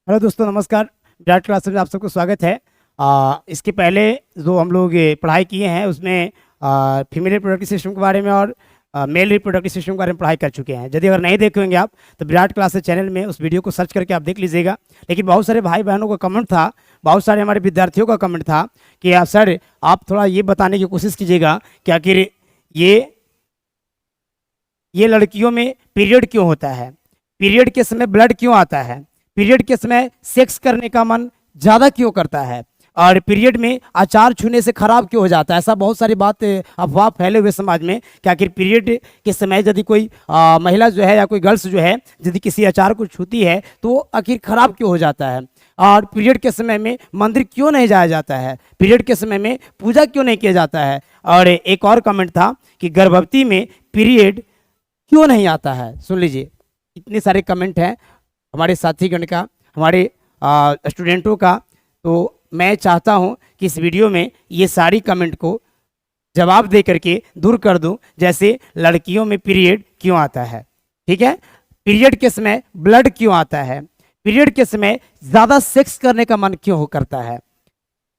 Hello दोस्तों, नमस्कार। Virat classes में आप सबको स्वागत है। इसके पहले जो हम लोग ये पढ़ाई किए हैं उसमें फीमेल रिप्रोडक्टिव सिस्टम के बारे में और मेल रिप्रोडक्टिव सिस्टम के बारे में पढ़ाई कर चुके हैं। यदि अगर नहीं देखे होंगे आप तो विराट क्लासेस चैनल में उस वीडियो को सर्च करके आप देख लीजिएगा। लेकिन बहुत सारे भाई बहनों का कमेंट था, बहुत सारे हमारे विद्यार्थियों का कमेंट था कि सर आप थोड़ा ये बताने की कोशिश कीजिएगा कि आखिर ये लड़कियों में पीरियड क्यों होता है, पीरियड के समय ब्लड क्यों आता है, पीरियड के समय सेक्स करने का मन ज़्यादा क्यों करता है, और पीरियड में अचार छूने से खराब क्यों हो जाता है। ऐसा बहुत सारी बात अफवाह फैले हुए समाज में कि आखिर पीरियड के समय यदि कोई महिला जो है या कोई गर्ल्स जो है यदि किसी अचार को छूती है तो आखिर खराब क्यों हो जाता है, और पीरियड के समय में मंदिर क्यों नहीं जाया जाता है, पीरियड के समय में पूजा क्यों नहीं किया जाता है। और एक और कमेंट था कि गर्भवती में पीरियड क्यों नहीं आता है। सुन लीजिए, इतने सारे कमेंट हैं हमारे साथीगण का, हमारे स्टूडेंटों का। तो मैं चाहता हूं कि इस वीडियो में ये सारी कमेंट को जवाब दे करके दूर कर दूं। जैसे लड़कियों में पीरियड क्यों आता है, ठीक है, पीरियड के समय ब्लड क्यों आता है, पीरियड के समय ज़्यादा सेक्स करने का मन क्यों करता है,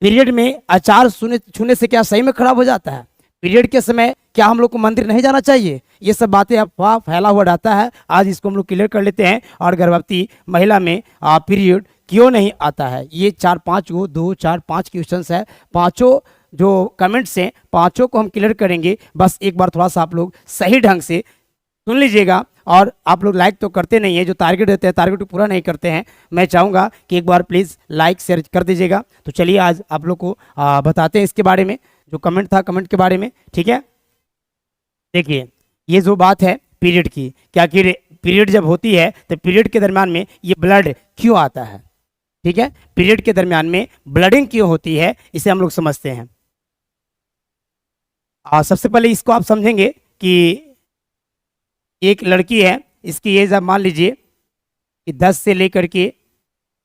पीरियड में अचार छूने से क्या सही में खराब हो जाता है, पीरियड के समय क्या हम लोग को मंदिर नहीं जाना चाहिए। ये सब बातें अफवाह फैला हुआ रहता है। आज इसको हम लोग क्लियर कर लेते हैं। और गर्भवती महिला में पीरियड क्यों नहीं आता है, ये 4-5 को 2-4-5 क्वेश्चन है। पांचों जो कमेंट्स हैं पांचों को हम क्लियर करेंगे। बस एक बार थोड़ा सा आप लोग सही ढंग से सुन लीजिएगा। और आप लोग लाइक तो करते नहीं है, जो टारगेट देते हैं टारगेट को पूरा नहीं करते हैं। मैं चाहूँगा कि एक बार प्लीज़ लाइक शेयर कर दीजिएगा। तो चलिए आज आप लोग को बताते हैं इसके बारे में, जो कमेंट था कमेंट के बारे में, ठीक है। देखिए, ये जो बात है पीरियड की, क्या कि पीरियड जब होती है तो पीरियड के दरमियान में ये ब्लड क्यों आता है, ठीक है, पीरियड के दरमियान में ब्लडिंग क्यों होती है, इसे हम लोग समझते हैं। सबसे पहले इसको आप समझेंगे कि एक लड़की है, इसकी एज आप मान लीजिए कि 10 से लेकर के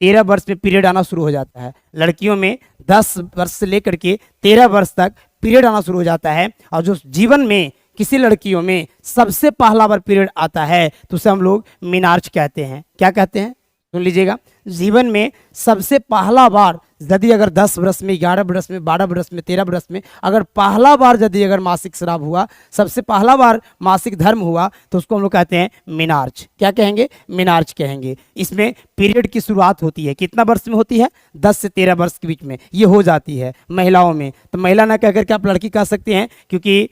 13 वर्ष में पीरियड आना शुरू हो जाता है। लड़कियों में 10 वर्ष से लेकर के 13 वर्ष तक पीरियड आना शुरू हो जाता है। और जो जीवन में किसी लड़कियों में सबसे पहला बार पीरियड आता है तो उसे हम लोग मीनार्च कहते हैं। क्या कहते हैं, सुन लीजिएगा। जीवन में सबसे पहला बार यदि अगर 10 वर्ष में, 11 वर्ष में, 12 वर्ष में, 13 वर्ष में अगर पहला बार यदि अगर मासिक स्राव हुआ, सबसे पहला बार मासिक धर्म हुआ, तो उसको हम लोग कहते हैं मीनार्च। क्या कहेंगे, मीनार्च कहेंगे। इसमें पीरियड की शुरुआत होती है कितना वर्ष में होती है, 10 से 13 वर्ष के बीच में ये हो जाती है महिलाओं में। तो महिला ना कह करके आप लड़की कह सकते हैं, क्योंकि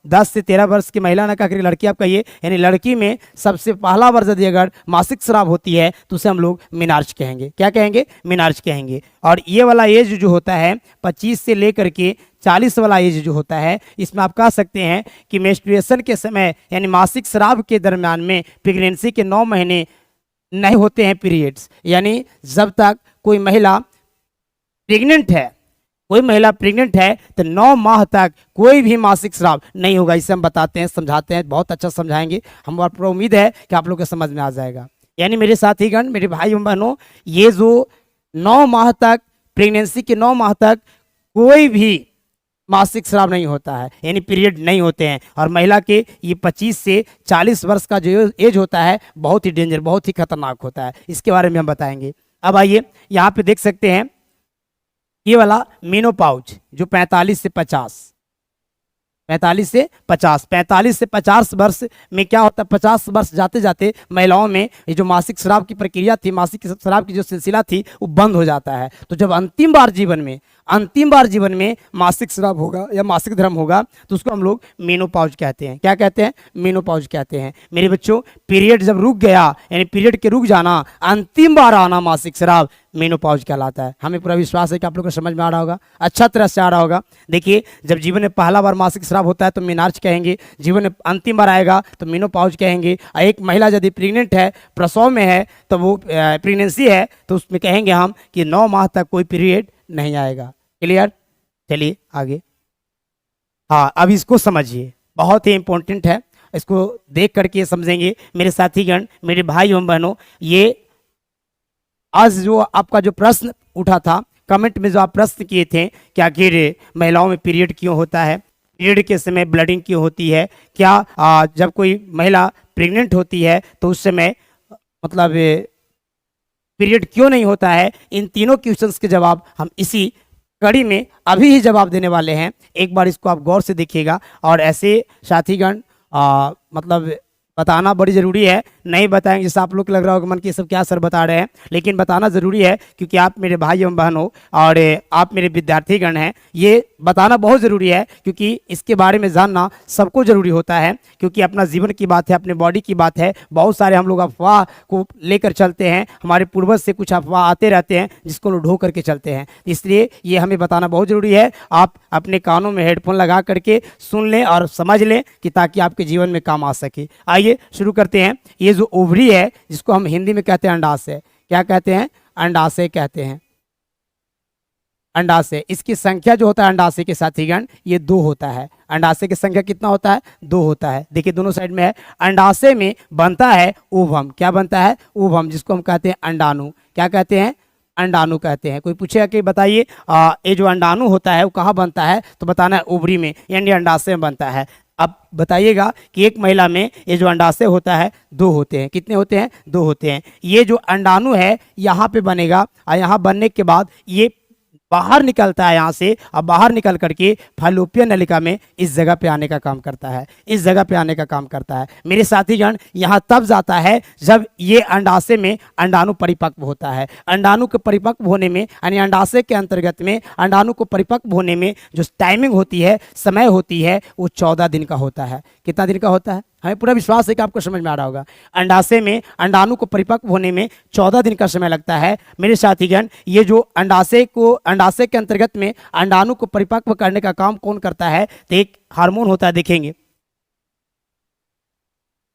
10 से 13 वर्ष की महिला ना कहकर लड़की आप कहिए। यानी लड़की में सबसे पहला बार यदि अगर मासिक स्राव होती है तो उसे हम लोग मीनार्च कहेंगे। क्या कहेंगे, मीनार्च कहेंगे। और ये वाला एज जो होता है 25 से लेकर के 40 वाला एज जो होता है, इसमें आप कह सकते हैं कि मेंस्ट्रुएशन के समय यानी मासिक स्राव के दरम्यान में प्रेगनेंसी के 9 महीने नहीं होते हैं पीरियड्स। यानी जब तक कोई महिला प्रेग्नेंट है, कोई महिला प्रेग्नेंट है तो 9 माह तक कोई भी मासिक स्राव नहीं होगा। इसे हम बताते हैं, समझाते हैं, बहुत अच्छा समझाएंगे। हम और पूरा उम्मीद है कि आप लोग को समझ में आ जाएगा। यानी मेरे साथीगण, मेरे भाई बहनों, ये जो 9 माह तक प्रेगनेंसी के 9 माह तक कोई भी मासिक स्राव नहीं होता है, यानी पीरियड नहीं होते हैं। और महिला के ये 25 से 40 वर्ष का जो एज होता है बहुत ही डेंजर, बहुत ही खतरनाक होता है। इसके बारे में हम बताएंगे। अब आइए यहाँ पे देख सकते हैं ये वाला मेनोपॉज जो 45 से 50 वर्ष में क्या होता है, 50 वर्ष जाते जाते महिलाओं में ये जो मासिक स्राव की प्रक्रिया थी, मासिक स्राव की जो सिलसिला थी वो बंद हो जाता है। तो जब अंतिम बार जीवन में मासिक स्राव होगा या मासिक धर्म होगा तो उसको हम लोग मेनोपॉज कहते हैं। क्या कहते हैं, मेनोपॉज कहते हैं। मेरे बच्चों, पीरियड जब रुक गया यानी पीरियड के रुक जाना, अंतिम बार आना मासिक स्राव, मेनोपॉज कहलाता है। हमें पूरा विश्वास है कि आप लोग को समझ में आ रहा होगा, अच्छा तरह से आ रहा होगा। देखिए, जब जीवन में पहला बार मासिक स्राव होता है तो मीनार्च कहेंगे, जीवन में अंतिम बार आएगा तो मेनोपॉज कहेंगे। एक महिला यदि प्रेग्नेंट है, प्रसव में है, तो वो प्रेगनेंसी है, तो उसमें कहेंगे हम कि 9 माह तक कोई पीरियड नहीं आएगा। क्लियर, चलिए आगे। हाँ, अब इसको समझिए, बहुत ही इंपॉर्टेंट है, इसको देख करके समझेंगे मेरे साथीगण, मेरे भाई एवं बहनों। ये आज जो आपका जो प्रश्न उठा था कमेंट में, जो आप प्रश्न किए थे कि आखिर महिलाओं में पीरियड क्यों होता है, पीरियड के समय ब्लडिंग क्यों होती है, क्या जब कोई महिला प्रेग्नेंट होती है तो उस समय मतलब पीरियड क्यों नहीं होता है, इन तीनों क्वेश्चंस के जवाब हम इसी कड़ी में अभी ही जवाब देने वाले हैं। एक बार इसको आप गौर से देखिएगा। और ऐसे साथीगण मतलब बताना बड़ी ज़रूरी है, नहीं बताएंगे जैसे आप लोग को लग रहा होगा मन कि ये सब क्या सर बता रहे हैं, लेकिन बताना ज़रूरी है क्योंकि आप मेरे भाई एवं बहन हो और आप मेरे विद्यार्थीगण हैं। ये बताना बहुत ज़रूरी है क्योंकि इसके बारे में जानना सबको ज़रूरी होता है, क्योंकि अपना जीवन की बात है, अपने बॉडी की बात है। बहुत सारे हम लोग अफवाह को लेकर चलते हैं, हमारे पूर्वज से कुछ अफवाह आते रहते हैं जिसको लोग ढो करके चलते हैं, इसलिए ये हमें बताना बहुत ज़रूरी है। आप अपने कानों में हेडफोन लगा करके सुन लें और समझ लें कि ताकि आपके जीवन में काम आ सके। आइए शुरू करते हैं। ये जो ओवरी है जिसको हम हिंदी में कहते हैं अंडाशय, क्या कहते हैं, अंडाशय कहते हैं, अंडाशय। इसकी संख्या जो होता है अंडाशय के साथीगण ये 2 होता है। अंडाशय की संख्या कितना होता है, 2 होता है। देखिए दोनों साइड में है। अंडाशय में बनता है ओवम, क्या बनता है, ओवम, जिसको हम कहते हैं अंडाणु। क्या कहते हैं, अंडाणु कहते हैं। कोई पूछेगा कि बताइए ये जो अंडाणु होता है वो कहाँ बनता है, तो बताना है ओवरी में, यानी अंडाशय में बनता है। अब बताइएगा कि एक महिला में ये जो अंडाशय होता है 2 होते हैं, कितने होते हैं, 2 होते हैं। ये जो अंडाणु है यहाँ पे बनेगा और यहाँ बनने के बाद ये बाहर निकलता है यहाँ से, और बाहर निकल करके फैलोपियन नलिका में इस जगह पे आने का काम करता है, इस जगह पे आने का काम करता है। मेरे साथीगण यहाँ तब जाता है जब ये अंडाशय में अंडाणु परिपक्व होता है। अंडाणु के परिपक्व होने में यानी अंडाशय के अंतर्गत में अंडाणु को परिपक्व होने में जो टाइमिंग होती है, समय होती है, वो 14 दिन का होता है। कितना दिन का होता है, हमें पूरा विश्वास है कि आपको समझ में आ रहा होगा। अंडाशय में अंडाणु को परिपक्व होने में 14 दिन का समय लगता है। मेरे साथीगण ये जो अंडाशय के अंतर्गत में अंडाणु को परिपक्व करने का काम कौन करता है, तो एक हार्मोन होता है, देखेंगे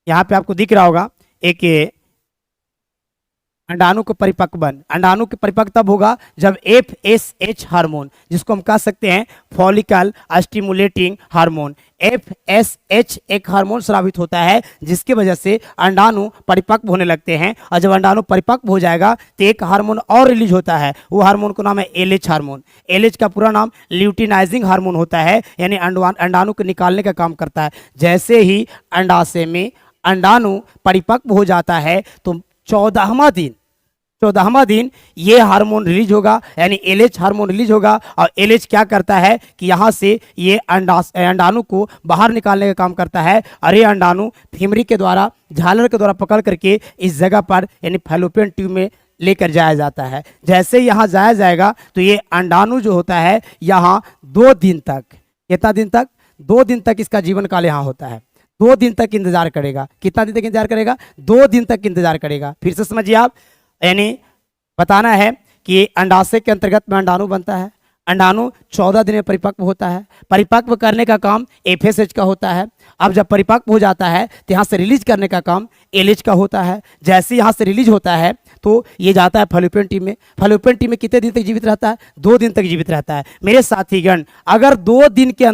यहाँ पे आपको दिख रहा होगा एक अंडाणु को अंडाणु के परिपक्व तब होगा जब FSH हार्मोन, जिसको हम कह सकते हैं फॉलिकल स्टिमुलेटिंग हार्मोन, FSH एक हार्मोन स्रावित होता है जिसकी वजह से अंडाणु परिपक्व होने लगते हैं। और जब अंडाणु परिपक्व हो जाएगा तो एक हार्मोन और रिलीज होता है, वो हार्मोन का नाम है LH हार्मोन। LH का पूरा नाम ल्यूटिनाइजिंग हार्मोन होता है, यानी अंडाणु को निकालने का काम करता है। जैसे ही अंडाशय में अंडाणु परिपक्व हो जाता है तो 14वां दिन ये हार्मोन रिलीज होगा, यानी LH हार्मोन रिलीज होगा। और LH क्या करता है कि यहाँ से ये अंडाणु को बाहर निकालने का काम करता है। और ये अंडाणु फीमरी के द्वारा, झालर के द्वारा पकड़ करके इस जगह पर यानी फैलोपियन ट्यूब में लेकर जाया जाता है। जैसे यहाँ जाया जाएगा तो ये अंडाणु जो होता है यहाँ 2 दिन तक, कितना दिन तक, 2 दिन तक इसका जीवन काल यहाँ होता है। 2 दिन तक इंतजार करेगा। कितना दिन तक इंतजार करेगा, 2 दिन तक इंतजार करेगा। फिर से समझिए आप, यानी बताना है कि अंडाशय के अंतर्गत में अंडाणु बनता है, अंडाणु 14 दिन में परिपक्व होता है। परिपक्व करने का काम FSH का होता है। अब जब परिपक्व हो जाता है तो यहाँ से रिलीज करने का काम LH का होता है। जैसे यहाँ से रिलीज होता है तो ये जाता है फैलोपियन ट्यूब में। फैलोपियन ट्यूब में कितने दिन तक जीवित रहता है, 2 दिन तक जीवित रहता है। मेरे साथीगण अगर 2 दिन के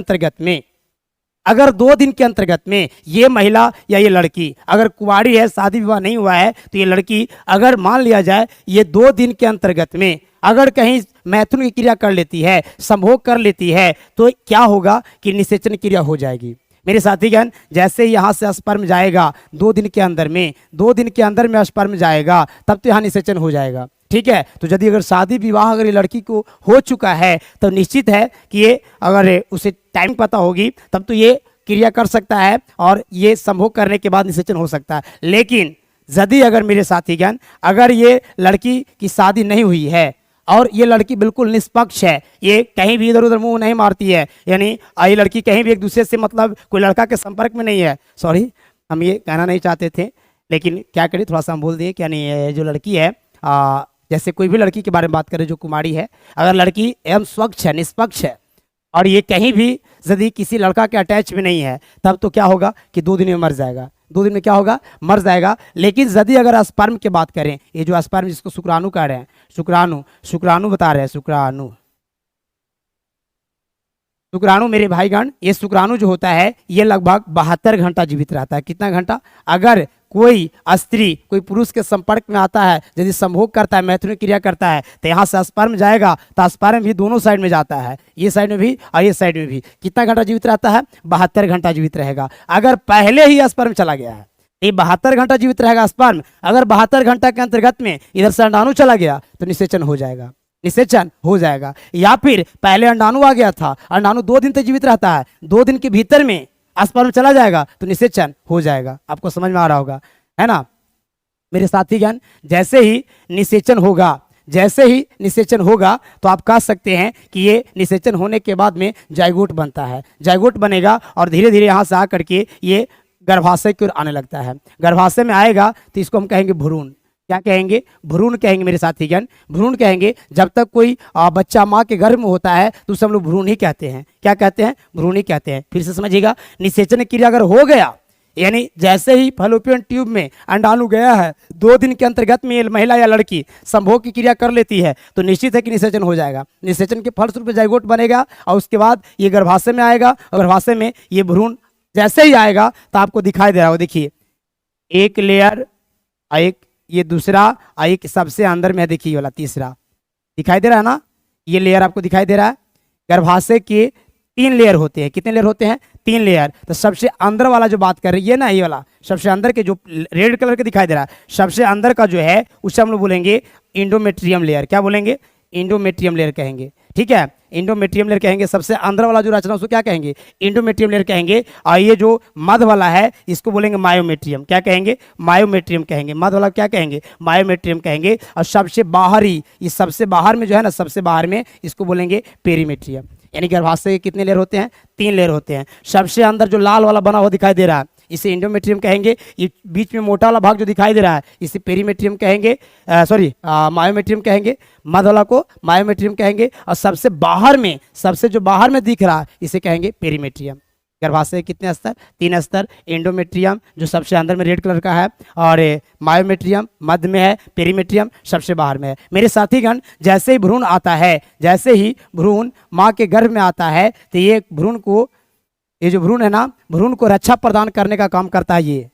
अंतर्गत में ये महिला या ये लड़की अगर कुंवारी है, शादी विवाह नहीं हुआ है, तो ये लड़की अगर मान लिया जाए ये 2 दिन के अंतर्गत में अगर कहीं मैथुन की क्रिया कर लेती है, संभोग कर लेती है, तो क्या होगा कि निषेचन क्रिया हो जाएगी। मेरे साथीगण जैसे यहाँ से स्पर्म जाएगा 2 दिन के अंदर में, 2 दिन के अंदर में स्पर्म जाएगा तब तो यहाँ निषेचन हो जाएगा। ठीक है, तो यदि अगर शादी विवाह अगर ये लड़की को हो चुका है तो निश्चित है कि ये अगर उसे टाइम पता होगी तब तो ये क्रिया कर सकता है और ये संभोग करने के बाद निषेचन हो सकता है। लेकिन यदि अगर मेरे साथीगण अगर ये लड़की की शादी नहीं हुई है और ये लड़की बिल्कुल निष्पक्ष है, ये कहीं भी इधर उधर मुंह नहीं मारती है, यानी ये लड़की कहीं भी एक दूसरे से मतलब कोई लड़का के संपर्क में नहीं है, सॉरी हम ये कहना नहीं चाहते थे लेकिन क्या करें थोड़ा सा हम बोल दिए कि यानी ये जो लड़की है जैसे कोई भी लड़की के बारे में बात करें जो कुमारी है, अगर लड़की एवं स्वच्छ है, निष्पक्ष है और ये कहीं भी यदि किसी लड़का के अटैच में नहीं है तब तो क्या होगा कि 2 दिन में मर जाएगा। 2 दिन में क्या होगा, मर जाएगा। लेकिन यदि अगर स्पर्म की बात करें, ये जो स्पर्म जिसको शुक्राणु कह रहे हैं, शुक्राणु बता रहे हैं, शुक्राणु मेरे भाईगण, ये शुक्राणु जो होता है ये लगभग 72 घंटा जीवित रहता है। कितना घंटा, अगर कोई स्त्री कोई पुरुष के संपर्क में आता है, यदि संभोग करता है, मैथुन क्रिया करता है, तो यहाँ से स्पर्म जाएगा तो स्पर्म भी दोनों साइड में जाता है, ये साइड में भी और ये साइड में भी। कितना घंटा जीवित रहता है, 72 घंटा जीवित रहेगा। अगर पहले ही स्पर्म चला गया है, ये 72 घंटा जीवित रहेगा स्पर्म। अगर 72 घंटा के अंतर्गत में इधर से अंडाणु चला गया तो निषेचन हो जाएगा, निषेचन हो जाएगा। या फिर पहले अंडाणु आ गया था, अंडाणु 2 दिन तक जीवित रहता है, 2 दिन के भीतर में स्पर्म चला जाएगा तो निषेचन हो जाएगा। आपको समझ में आ रहा होगा, है ना मेरे साथीगण। जैसे ही निषेचन होगा, जैसे ही निषेचन होगा तो आप कह सकते हैं कि ये निषेचन होने के बाद में जाइगोट बनता है। जाइगोट बनेगा और धीरे धीरे यहाँ से आकर के ये गर्भाशय की ओर आने लगता है। गर्भाशय में आएगा तो इसको हम कहेंगे भ्रूण। क्या कहेंगे? भ्रूण कहेंगे मेरे साथीगण, भ्रूण कहेंगे। जब तक कोई बच्चा माँ के गर्भ में होता है तो उसे हम लोग भ्रूण ही कहते हैं। क्या कहते हैं? भ्रूण ही कहते हैं। फिर से समझिएगा, निषेचन क्रिया अगर हो गया, यानी जैसे ही फैलोपियन ट्यूब में अंडाणु गया है, 2 दिन के अंतर्गत में ये महिला या लड़की संभोग की क्रिया कर लेती है तो निश्चित है कि निषेचन हो जाएगा। निषेचन के फलस्वरूप जाइगोट बनेगा और उसके बाद ये गर्भाशय में आएगा और गर्भाशय में ये भ्रूण जैसे ही आएगा तो आपको दिखाई दे रहा हो, देखिए एक लेयर, एक ये दूसरा, एक सबसे अंदर में देखिए ये वाला तीसरा दिखाई दे रहा है ना, ये लेयर आपको दिखाई दे रहा है। गर्भाशय के 3 लेयर होते हैं। कितने लेयर होते हैं? 3 लेयर। तो सबसे अंदर वाला जो बात कर रही है ना, ये वाला सबसे अंदर के जो रेड कलर के दिखाई दे रहा है, सबसे अंदर का जो है उसे हम लोग बोलेंगे इंडोमेट्रियम लेयर। क्या बोलेंगे? इंडोमेट्रियम लेयर कहेंगे। ठीक है, इंडोमेट्रियम लेयर कहेंगे। सबसे अंदर वाला जो रचना उसको क्या कहेंगे? इंडोमेट्रियम लेयर कहेंगे। और ये जो मध्य वाला है इसको बोलेंगे मायोमेट्रियम। क्या कहेंगे? मायोमेट्रियम कहेंगे। मध्य वाला क्या कहेंगे? मायोमेट्रियम कहेंगे। और सबसे बाहरी, इस सबसे बाहर में जो है ना, सबसे बाहर में इसको बोलेंगे पेरीमेट्रियम। यानी गर्भाशय के कितने लेयर होते हैं? 3 लेयर होते हैं। सबसे अंदर जो लाल वाला बना हुआ दिखाई दे रहा है इसे इंडोमेट्रियम कहेंगे। ये बीच में मोटा वाला भाग जो दिखाई दे रहा है इसे पेरीमेट्रियम कहेंगे, मायोमेट्रियम कहेंगे। मध्य वाला को मायोमेट्रियम कहेंगे। और सबसे बाहर में, सबसे जो बाहर में दिख रहा है इसे कहेंगे पेरीमेट्रियम। गर्भाशय कितने स्तर? 3 स्तर। इंडोमेट्रियम जो सबसे अंदर में रेड कलर का है, और मायोमेट्रियम मध्य में है, पेरीमेट्रियम सबसे बाहर में है। मेरे साथीगण, जैसे ही भ्रूण आता है, जैसे ही भ्रूण माँ के गर्भ में आता है तो ये भ्रूण को, ये जो भ्रूण है ना, भ्रूण को रक्षा प्रदान करने का काम करता है ये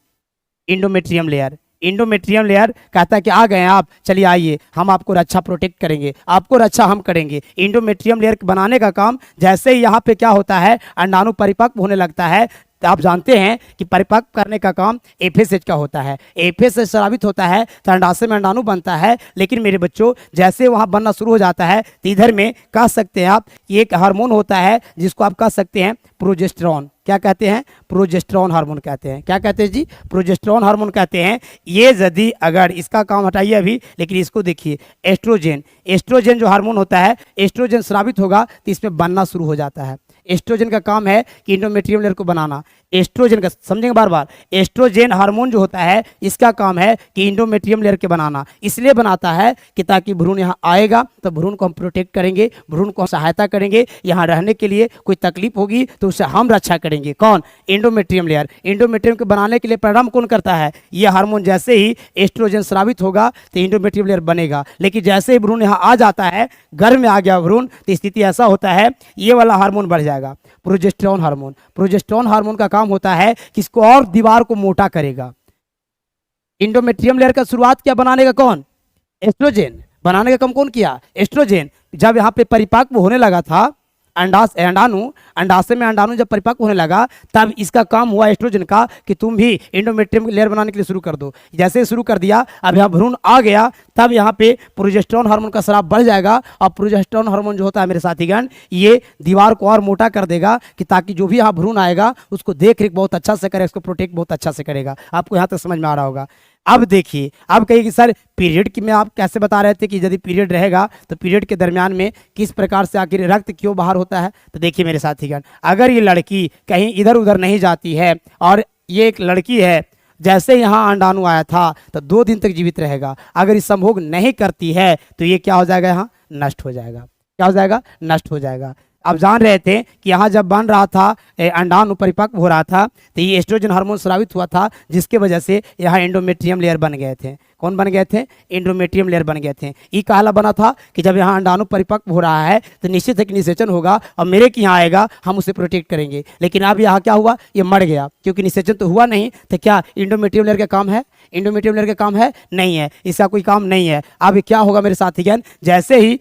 इंडोमेट्रियम लेयर। इंडोमेट्रियम लेयर कहता है कि आ गए आप, चलिए आइए, हम आपको रक्षा प्रोटेक्ट करेंगे, आपको रक्षा हम करेंगे। इंडोमेट्रियम लेयर बनाने का काम, जैसे ही यहाँ पे क्या होता है, अंडाणु परिपक्व होने लगता है। तो आप जानते हैं कि परिपक्व करने का काम एफएसएच का होता है। एफएसएच स्रावित होता है तो अंडाशय में अंडाणु बनता है। लेकिन मेरे बच्चों, जैसे वहाँ बनना शुरू हो जाता है तो इधर में कह सकते हैं आप, ये एक हार्मोन होता है जिसको आप कह सकते हैं प्रोजेस्टेरॉन। क्या कहते हैं? प्रोजेस्टेरॉन हार्मोन कहते हैं। क्या कहते हैं जी? प्रोजेस्टेरॉन हार्मोन कहते हैं। ये यदि अगर इसका काम हटाइए अभी, लेकिन इसको देखिए, एस्ट्रोजन, एस्ट्रोजन जो हार्मोन होता है, एस्ट्रोजन स्रावित होगा तो इसमें बनना शुरू हो जाता है। एस्ट्रोजन का काम है कि इंडोमेट्रियम लेयर को बनाना। एस्ट्रोजन का समझेंगे बार बार, एस्ट्रोजन हार्मोन जो होता है इसका काम है कि इंडोमेट्रियम लेयर के बनाना। इसलिए बनाता है कि ताकि भ्रूण यहाँ आएगा तो भ्रूण को हम प्रोटेक्ट करेंगे, भ्रूण को सहायता करेंगे, यहाँ रहने के लिए कोई तकलीफ होगी तो उससे हम रक्षा करेंगे। कौन? Endometrium layer. इंडोमेट्रियम को बनाने के लिए प्रारंभ कौन करता है? ये हार्मोन। जैसे ही एस्ट्रोजन स्रावित होगा तो इंडोमेट्रियम लेयर बनेगा। लेकिन जैसे ही भ्रूण यहाँ आ जाता है, गर्भ में आ गया भ्रूण, तो स्थिति ऐसा होता है, ये वाला हार्मोन बढ़ जाएगा, प्रोजेस्टेरॉन हार्मोन। प्रोजेस्टेरॉन हार्मोन का काम होता है कि इसको और दीवार को मोटा करेगा। इंडोमेट्रियम लेयर का शुरुआत किया बनाने का कौन? एस्ट्रोजन। बनाने का काम कौन किया? एस्ट्रोजन। जब यहाँ पे परिपक्व होने लगा था अंडाशय में अंडाणु जब परिपक्व होने लगा तब इसका काम हुआ एस्ट्रोजन का कि तुम भी इंडोमेट्रियम लेयर बनाने के लिए शुरू कर दो। जैसे शुरू कर दिया, अब यहाँ भ्रूण आ गया, तब यहाँ पे प्रोजेस्टेरॉन हार्मोन का स्राव बढ़ जाएगा। और प्रोजेस्टेरॉन हार्मोन जो होता है मेरे साथीगण, ये दीवार को और मोटा कर देगा कि ताकि जो भी यहाँ भ्रूण आएगा उसको देख रेख बहुत अच्छा से करे, उसको प्रोटेक्ट बहुत अच्छा से करेगा। आपको यहाँ तक समझ में आ रहा होगा। अब देखिए, अब कहिए कि सर पीरियड की में आप कैसे बता रहे थे कि यदि पीरियड रहेगा तो पीरियड के दरमियान में किस प्रकार से आखिर रक्त क्यों बाहर होता है? तो देखिए मेरे साथीगण, अगर ये लड़की कहीं इधर उधर नहीं जाती है और ये एक लड़की है, जैसे यहाँ अंडाणु आया था तो 2 दिन तक जीवित रहेगा। अगर ये संभोग नहीं करती है तो ये क्या हो जाएगा? यहाँ नष्ट हो जाएगा। क्या हो जाएगा? नष्ट हो जाएगा। आप जान रहे थे कि यहाँ जब बन रहा था, अंडाणु परिपक्व हो रहा था, तो ये एस्ट्रोजन हार्मोन स्रावित हुआ था, जिसके वजह से यहाँ इंडोमेट्रियम लेयर बन गए थे। कौन बन गए थे? इंडोमेट्रियम लेयर बन गए थे। ये काला बना था कि जब यहाँ अंडाणु परिपक्व हो रहा है तो निश्चित है कि निषेचन होगा और मेरे के यहाँ आएगा, हम उसे प्रोटेक्ट करेंगे। लेकिन अब यहाँ क्या हुआ? ये मर गया, क्योंकि निषेचन तो हुआ नहीं। तो क्या इंडोमेट्रियम लेयर का काम है? इंडोमेट्रियम लेयर का काम है? नहीं है, इसका कोई काम नहीं है। अब क्या होगा मेरे साथीगण? जैसे ही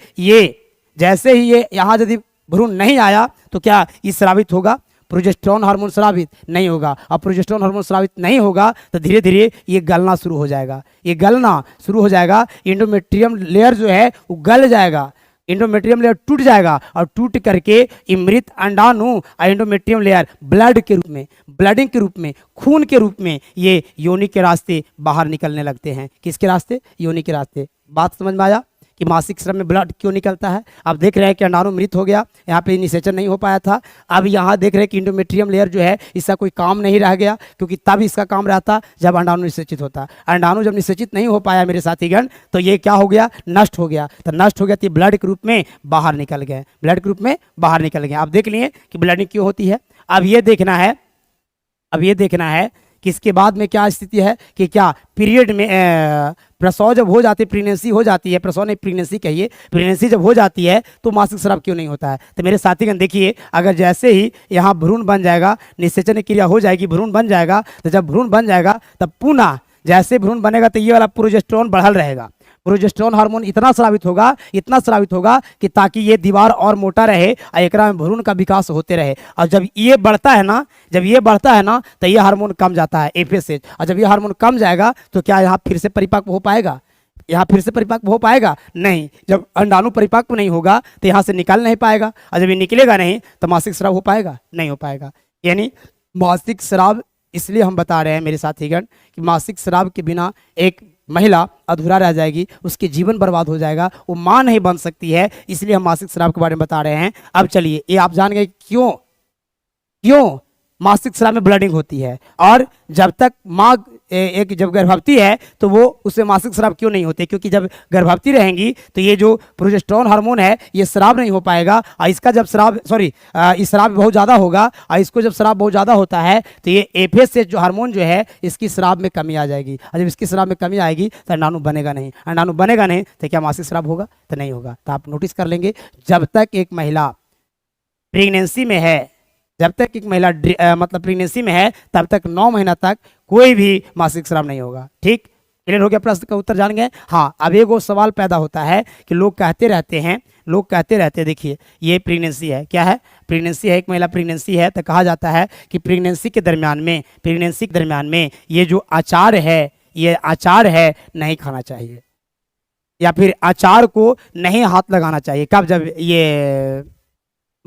ये यहाँ यदि भ्रूण नहीं आया तो क्या ये स्रावित होगा? प्रोजेस्टेरोन हार्मोन स्रावित नहीं होगा। अब प्रोजेस्टेरोन हार्मोन स्रावित नहीं होगा तो धीरे धीरे ये गलना शुरू हो जाएगा, ये गलना शुरू हो जाएगा। एंडोमेट्रियम लेयर जो है वो गल जाएगा, एंडोमेट्रियम लेयर टूट जाएगा और टूट करके मृत अंडाणु एंडोमेट्रियम लेयर ब्लड के रूप में, ब्लडिंग के रूप में, खून के रूप में ये योनि के रास्ते बाहर निकलने लगते हैं। किसके रास्ते? योनि के रास्ते। बात समझ में आया कि मासिक स्राव में ब्लड क्यों निकलता है? आप देख रहे हैं कि अंडाणु मृत हो गया, यहाँ पे निषेचन नहीं हो पाया था। अब यहाँ देख रहे हैं कि इंडोमेट्रियम लेयर जो है इसका कोई काम नहीं रह गया, क्योंकि तब इसका काम रहता जब अंडाणु निषेचित होता। अंडाणु जब निषेचित नहीं हो पाया मेरे साथीगण, तो ये क्या हो गया? नष्ट हो गया। तो नष्ट हो गया तो ब्लड के रूप में बाहर निकल गए, ब्लड के रूप में बाहर निकल गए। आप देख लिए कि ब्लडिंग क्यों होती है। अब ये देखना है, अब ये देखना है कि इसके बाद में क्या स्थिति है कि क्या पीरियड में प्रसव जब हो जाती है, प्रेगनेंसी हो जाती है, प्रसव नहीं प्रेगनेंसी कहिए, प्रेगनेंसी जब हो जाती है तो मासिक स्राव क्यों नहीं होता है? तो मेरे साथीगण देखिए, अगर जैसे ही यहाँ भ्रूण बन जाएगा, निषेचन क्रिया हो जाएगी, भ्रूण बन जाएगा, तो जब भ्रूण बन जाएगा तब पुनः जैसे भ्रूण बनेगा तो ये वाला प्रोजेस्टेरोन बढ़ल रहेगा। प्रोजेस्टेरोन हार्मोन इतना स्रावित होगा, इतना स्रावित होगा कि ताकि ये दीवार और मोटा रहे और एकरा में भ्रूण का विकास होते रहे। और जब ये बढ़ता है ना, जब ये बढ़ता है ना, तो ये हार्मोन कम जाता है, एफएसएच। और जब ये हार्मोन कम जाएगा तो क्या यहाँ फिर से परिपक्व हो पाएगा? यहाँ फिर से परिपक्व हो पाएगा? नहीं। जब अंडाणु परिपक्व नहीं होगा तो यहाँ से निकल नहीं पाएगा, और जब ये निकलेगा नहीं तो मासिक स्राव हो पाएगा? नहीं हो पाएगा। यानी मासिक स्राव, इसलिए हम बता रहे हैं मेरे साथीगण कि मासिक स्राव के बिना एक महिला अधूरा रह जाएगी, उसके जीवन बर्बाद हो जाएगा, वो मां नहीं बन सकती है। इसलिए हम मासिक स्राव के बारे में बता रहे हैं। अब चलिए, ये आप जान गए क्यों क्यों मासिक स्राव में ब्लडिंग होती है, और जब तक माँ एक जब गर्भवती है तो वो उससे मासिक स्राव क्यों नहीं होते? क्योंकि जब गर्भवती रहेंगी तो ये जो प्रोजेस्टेरोन हार्मोन है ये स्राव नहीं हो पाएगा, और इसका जब स्राव इस स्राव बहुत ज़्यादा होगा, और इसको जब स्राव बहुत ज़्यादा होता है तो ये एफएसएच जो हार्मोन जो है इसकी स्राव में कमी आ जाएगी, और जब इसकी स्राव में कमी आएगी तो अंडाणु बनेगा नहीं। अंडाणु बनेगा नहीं तो क्या मासिक स्राव होगा? तो नहीं होगा। तो आप नोटिस कर लेंगे, जब तक एक महिला प्रेगनेंसी में है, जब तक एक महिला मतलब प्रेगनेंसी में है, तब तक 9 महीना तक कोई भी मासिक स्राव नहीं होगा। ठीक, क्लियर हो गया? प्रश्न का उत्तर जान गए? हाँ। अब एक और सवाल पैदा होता है कि लोग कहते रहते हैं, देखिए ये प्रेगनेंसी है, क्या है? प्रेगनेंसी है, एक महिला प्रेगनेंसी है, तो कहा जाता है कि प्रेगनेंसी के दरमियान में ये जो अचार है, ये अचार है नहीं खाना चाहिए, या फिर अचार को नहीं हाथ लगाना चाहिए। कब? जब ये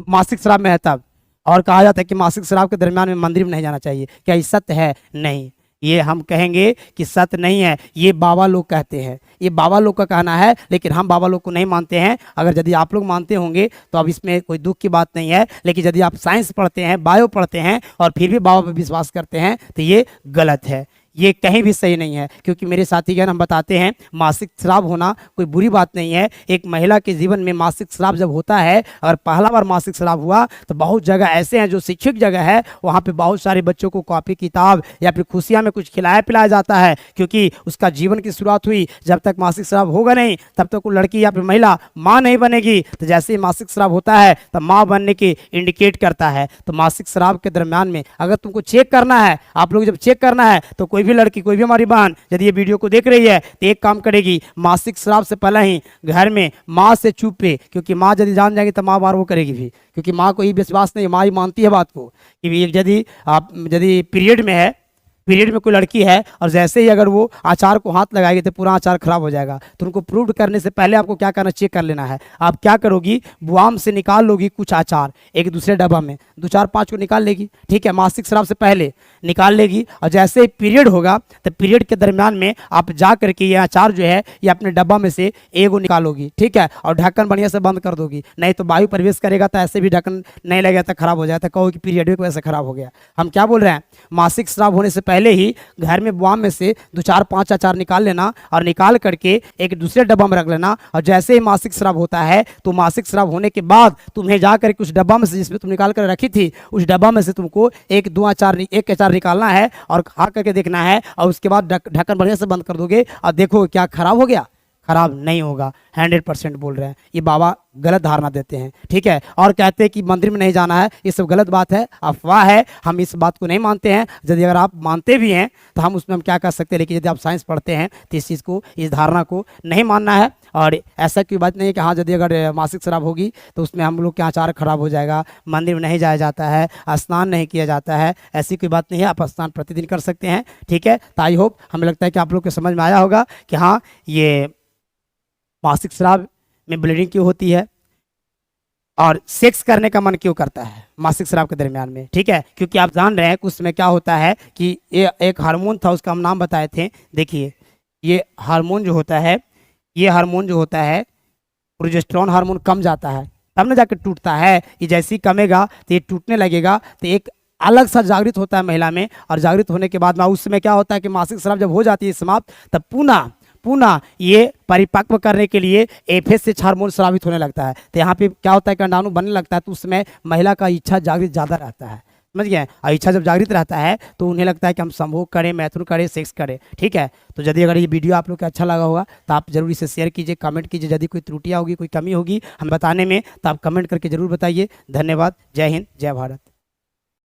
मासिक स्राव में है तब। और कहा जाता है कि मासिक स्राव के दरमियान में मंदिर में नहीं जाना चाहिए। क्या ये सत्य है? नहीं, ये हम कहेंगे कि सत्य नहीं है, ये बाबा लोग कहते हैं, ये बाबा लोग का कहना है, लेकिन हम बाबा लोग को नहीं मानते हैं। अगर यदि आप लोग मानते होंगे तो अब इसमें कोई दुख की बात नहीं है, लेकिन यदि आप साइंस पढ़ते हैं, बायो पढ़ते हैं और फिर भी बाबा पर विश्वास करते हैं तो ये गलत है, ये कहीं भी सही नहीं है। क्योंकि मेरे साथीगण, हम बताते हैं मासिक स्राव होना कोई बुरी बात नहीं है। एक महिला के जीवन में मासिक स्राव जब होता है, अगर पहला बार मासिक स्राव हुआ तो बहुत जगह ऐसे हैं जो शिक्षित जगह है, वहाँ पे बहुत सारे बच्चों को कॉपी किताब या फिर खुशियाँ में कुछ खिलाया पिलाया जाता है, क्योंकि उसका जीवन की शुरुआत हुई। जब तक मासिक स्राव होगा नहीं तब तक वो लड़की या फिर महिला माँ नहीं बनेगी। तो जैसे ही मासिक स्राव होता है तो माँ बनने की इंडिकेट करता है। तो मासिक स्राव के दरमियान में अगर तुमको चेक करना है, आप लोग जब चेक करना है, तो कोई भी लड़की, कोई भी हमारी बहन यदि ये वीडियो को देख रही है तो एक काम करेगी, मासिक स्राव से पहले ही घर में माँ से चुपे, क्योंकि माँ यदि जान जाएगी तो माँ बार वो करेगी भी, क्योंकि माँ को ही विश्वास नहीं, माँ ही मानती है बात को कि यदि पीरियड में है, पीरियड में कोई लड़की है और जैसे ही अगर वो अचार को हाथ लगाएगी तो पूरा अचार खराब हो जाएगा। तो उनको प्रूव करने से पहले आपको क्या करना, चेक कर लेना है। आप क्या करोगी, बुआम से निकाल लोगी कुछ अचार एक दूसरे डब्बा में, 2-4-5 को निकाल लेगी, ठीक है, मासिक स्राव से पहले निकाल लेगी। और जैसे ही पीरियड होगा तो पीरियड के दरमियान में आप जा करके ये अचार जो है ये अपने डब्बा में से एगो निकालोगी, ठीक है, और ढक्कन बढ़िया से बंद कर दोगी, नहीं तो वायु प्रवेश करेगा तो ऐसे भी ढक्कन नहीं लगेगा तो खराब हो जाता है, कहो कि पीरियड की वजह से खराब हो गया। हम क्या बोल रहे हैं, मासिक स्राव होने से पहले ही घर में बुआम में से 2-4-5 अचार निकाल लेना और निकाल करके एक दूसरे डब्बा में रख लेना। और जैसे ही मासिक स्राव होता है तो मासिक स्राव होने के बाद तुम्हें जा करके उस डब्बा में से जिसमें तुम निकाल कर रखी थी उस डब्बा में से तुमको एक अचार निकालना है और खा करके देखना है, और उसके बाद ढक्कन बढ़िया से बंद कर दोगे और देखो क्या खराब हो गया, खराब नहीं होगा। 100% बोल रहे हैं। ये बाबा गलत धारणा देते हैं, ठीक है। और कहते हैं कि मंदिर में नहीं जाना है, ये सब गलत बात है, अफवाह है। हम इस बात को नहीं मानते हैं। यदि अगर आप मानते भी हैं तो हम उसमें हम क्या कर सकते हैं, लेकिन यदि आप साइंस पढ़ते हैं तो इस चीज़ को, इस धारणा को नहीं मानना है। और ऐसा कोई बात नहीं है कि हाँ यदि अगर मासिक स्राव होगी तो उसमें हम लोग के आचार खराब हो जाएगा, मंदिर में नहीं जाया जाता है, स्नान नहीं किया जाता है, ऐसी कोई बात नहीं है। आप स्नान प्रतिदिन कर सकते हैं, ठीक है। तो आई होप, हमें लगता है कि आप लोग को समझ में आया होगा कि हाँ ये मासिक स्राव में ब्लीडिंग क्यों होती है और सेक्स करने का मन क्यों करता है मासिक स्राव के दरमियान में, ठीक है। क्योंकि आप जान रहे हैं कि उसमें क्या होता है कि ये एक हार्मोन था, उसका हम नाम बताए थे। देखिए ये हार्मोन जो होता है, ये हार्मोन जो होता है प्रोजेस्टेरोन हार्मोन कम जाता है, तब ना जाकर टूटता है। ये जैसे ही कमेगा तो ये टूटने लगेगा, तो एक अलग सा जागृत होता है महिला में। और जागृत होने के बाद में उस समय क्या होता है कि मासिक स्राव जब हो जाती है समाप्त, तब पुनः ये परिपक्व करने के लिए एफएसएच हार्मोन स्रावित होने लगता है। तो यहाँ पे क्या होता है कि अंडाणु बनने लगता है, तो उसमें महिला का इच्छा जागृत ज़्यादा रहता है, समझ गए। और इच्छा जब जागृत रहता है तो उन्हें लगता है कि हम संभोग करें, मैथुन करें, सेक्स करें, ठीक है। तो यदि अगर ये वीडियो आप लोग को अच्छा लगा होगा तो आप जरूर इसे शेयर कीजिए, कमेंट कीजिए। यदि कोई त्रुटियाँ होगी, कोई कमी होगी हम बताने में, तो आप कमेंट करके जरूर बताइए। धन्यवाद। जय हिंद, जय भारत।